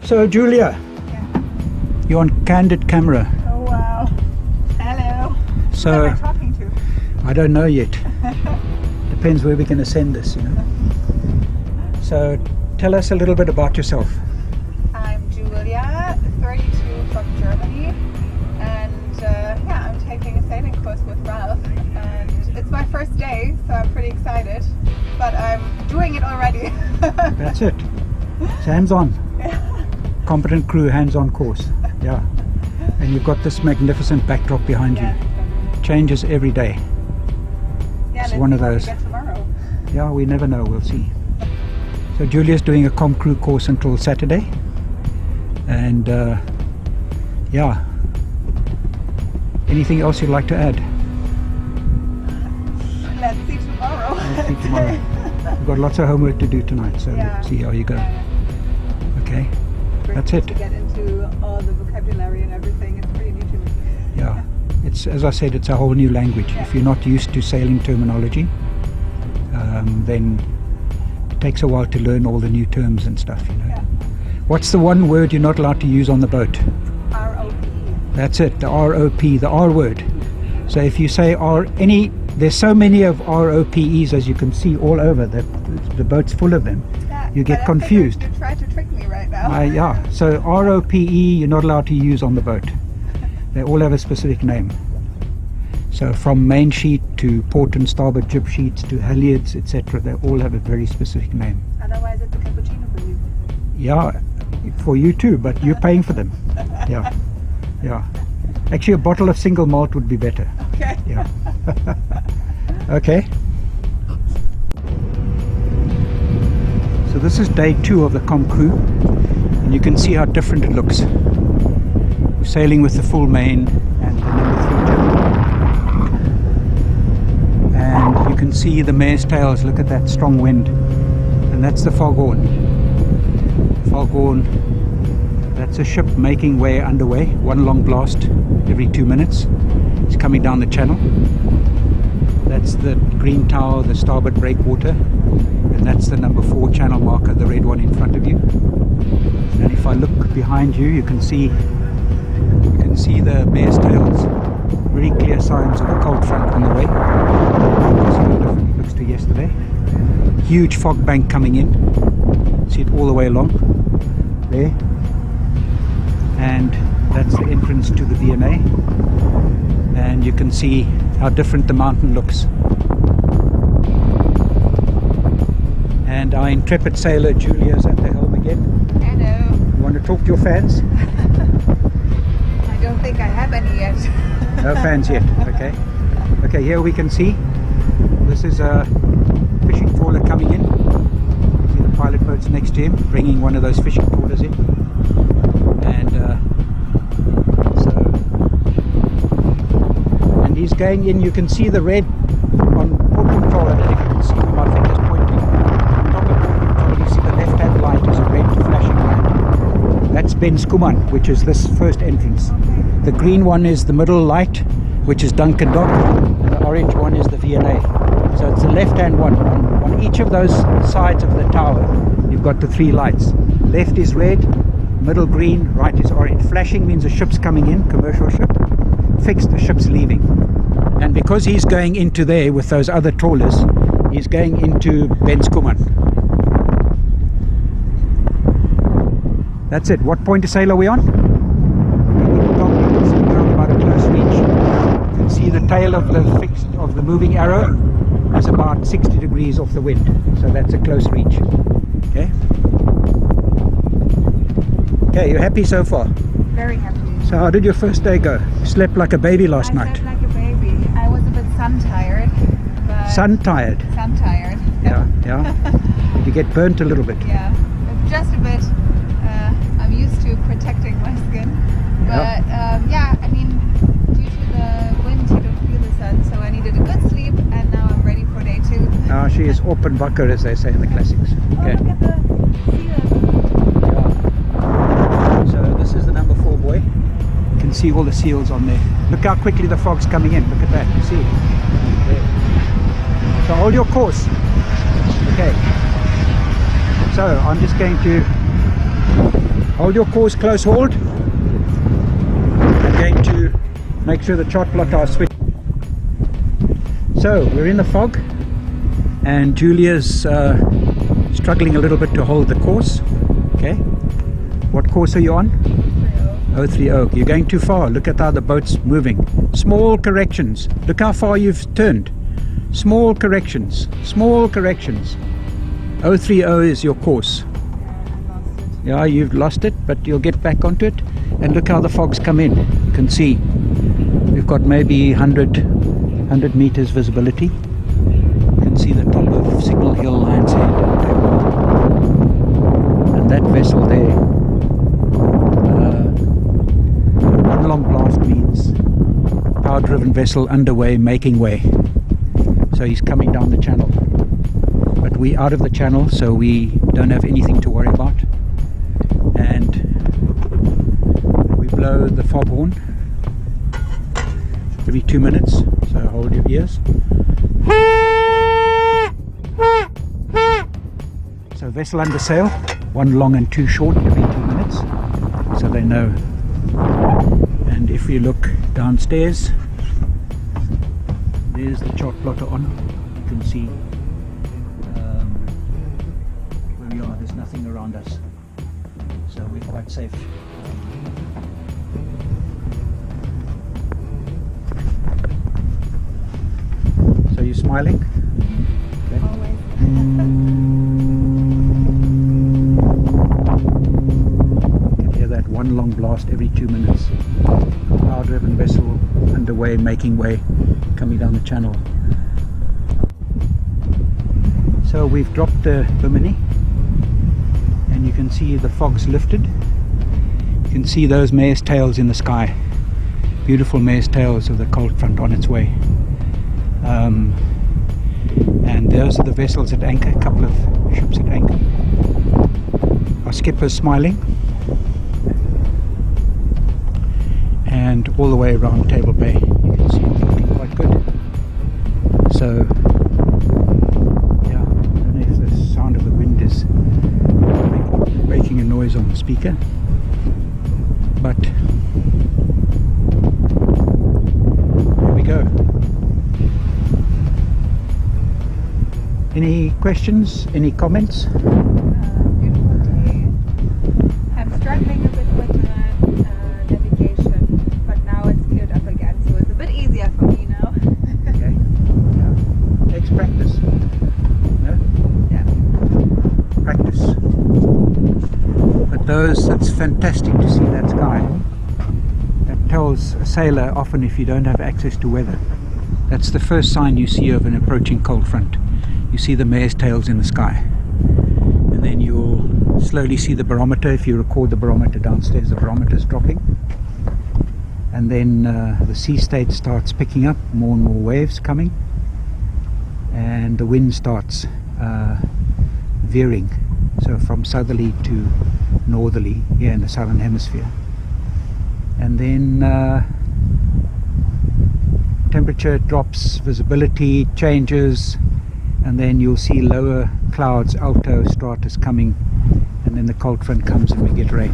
So Julia, you're on candid camera. Oh wow. Hello. So Who am I talking to? I don't know yet. Depends where we're going to send this, you know. So tell us a little bit about yourself. I'm Julia, 32 from Germany, and yeah, I'm taking a sailing course with Ralph, and it's my first day, so I'm pretty excited, but I'm doing it already. That's it. It's hands-on. Competent crew, hands-on course. Yeah. And you've got this magnificent backdrop behind you. Changes every day. Yeah, It's one of those. Tomorrow. Yeah, we never know. We'll see. So Julia's doing a com crew course until Saturday. And yeah. Anything else you'd like to add? Let's see tomorrow. Let's see tomorrow. We've got lots of homework to do tonight, so Yeah. we'll see how you go. Okay. That's it. To get into all the vocabulary and everything, it's pretty new to me. Yeah. It's, as I said, it's a whole new language. Yeah. If you're not used to sailing terminology, then it takes a while to learn all the new terms and stuff, you know. Yeah. What's the one word you're not allowed to use on the boat? ROP. That's it, the ROP, the R word. So if you say there's so many of ROPEs, as you can see all over, the boat's full of them. Yeah, You get but I confused. think you try to trick me right now. Yeah, so ROPE you're not allowed to use on the boat. They all have a specific name. So from main sheet to port and starboard jib sheets to halyards, etc., they all have a very specific name. Otherwise it's a cappuccino for you. Yeah, for you too, but you're paying for them. Yeah, yeah. Actually, a bottle of single malt would be better. Okay. Yeah. Okay. So this is day 2 of the com crew, and you can see how different it looks. We're sailing with the full main and the number 3 jib. And you can see the mare's tails. Look at that strong wind, and that's the foghorn. Foghorn. That's a ship making way underway. One long blast every 2 minutes. It's coming down the channel. That's the green tower, the starboard breakwater, and that's the number 4 channel marker, the red one in front of you. And if I look behind you, you can see the mare's tails. Very clear signs of a cold front on the way. See how different it looks to yesterday. Huge fog bank coming in. See it all the way along there. And that's the entrance to the V&A, and you can see how different the mountain looks. And our intrepid sailor Julia's at the helm again. Hello. You want to talk to your fans? I don't think I have any yet. No fans yet. Okay. Okay, here we can see this is a fishing trawler coming in. See the pilot boat's next to him, bringing one of those fishing trawlers in. And he's going in. You can see the red on port control. I don't know if you can see my fingers pointing. On top of port control, you see the left-hand light is a red flashing light. That's Ben Skuman, which is this first entrance. The green one is the middle light, which is Duncan Dock, and the orange one is the V&A. So it's the left-hand one. On each of those sides of the tower, you've got the 3 lights. Left is red, middle green, right is orange. Flashing means a ship's coming in, commercial ship. Fixed, the ship's leaving. And because he's going into there with those other trawlers, he's going into Ben Skuman. That's it. What point of sail are we on? We're on about a close reach. You can see the tail of the moving arrow is about 60 degrees off the wind. So that's a close reach. Okay. Okay, you're happy so far? Very happy. So how did your first day go? You slept like a baby last night. I slept like a baby. I was a bit sun-tired. Sun-tired? Sun-tired. Yeah, yeah. Did you get burnt a little bit? Yeah, just a bit. I'm used to protecting my skin. But yeah, I mean, due to the wind, you don't feel the sun. So I needed a good sleep, and now I'm ready for day 2. Now she is open wakker, as they say in the classics. Okay. Oh, look at the seals. Yeah. So this is the number 4 boy. You can see all the seals on there. Look how quickly the fog's coming in. Look at that. You see? There. So hold your course. Okay. So I'm just going to Hold your course close hauled. I'm going to make sure the chart plotter are switched. So we're in the fog, and Julia's struggling a little bit to hold the course. Okay, what course are you on? 030. You're going too far. Look at how the boat's moving. Small corrections. Look how far you've turned. Small corrections. Small corrections. 030 is your course. Yeah, you've lost it, but you'll get back onto it. And look how the fog's come in. You can see we've got maybe 100 meters visibility. You can see the top of Signal Hill, Lions Head, and that vessel there. One long blast means power-driven vessel underway, making way. So he's coming down the channel, but we're out of the channel, so we don't have anything to worry about. And we blow the foghorn every 2 minutes, so hold your ears. So vessel under sail, 1 long and 2 short every 2 minutes, so they know. And if you look downstairs, there's the chart plotter on. You can see where we are. There's nothing around us, so we're quite safe. So you're smiling? Okay. Always. You can hear that 1 long blast every 2 minutes. Power-driven vessel underway, making way, coming down the channel. So we've dropped the Bimini, and you can see the fog's lifted. You can see those mare's tails in the sky. Beautiful mare's tails of the cold front on its way. And those are the vessels at anchor, a couple of ships at anchor. Our skipper's smiling. And all the way around Table Bay, you can see it's looking quite good. So, yeah, I don't know if the sound of the wind is making a noise on the speaker, but there we go. Any questions? Any comments? Beautiful day. I'm struggling a bit with the navigation, but now it's cleared up again, so it's a bit easier for me now. Okay. Yeah. Takes practice. No? Yeah. Practice. But that's fantastic to see that sky. That tells a sailor often if you don't have access to weather. That's the first sign you see of an approaching cold front. You see the mare's tails in the sky. And then you'll slowly see the barometer. If you record the barometer downstairs, the barometer's dropping. And then the sea state starts picking up, more and more waves coming. And the wind starts veering. So from southerly to northerly here in the southern hemisphere. And then temperature drops, visibility changes, and then you'll see lower clouds, alto stratus coming, and then the cold front comes and we get rain.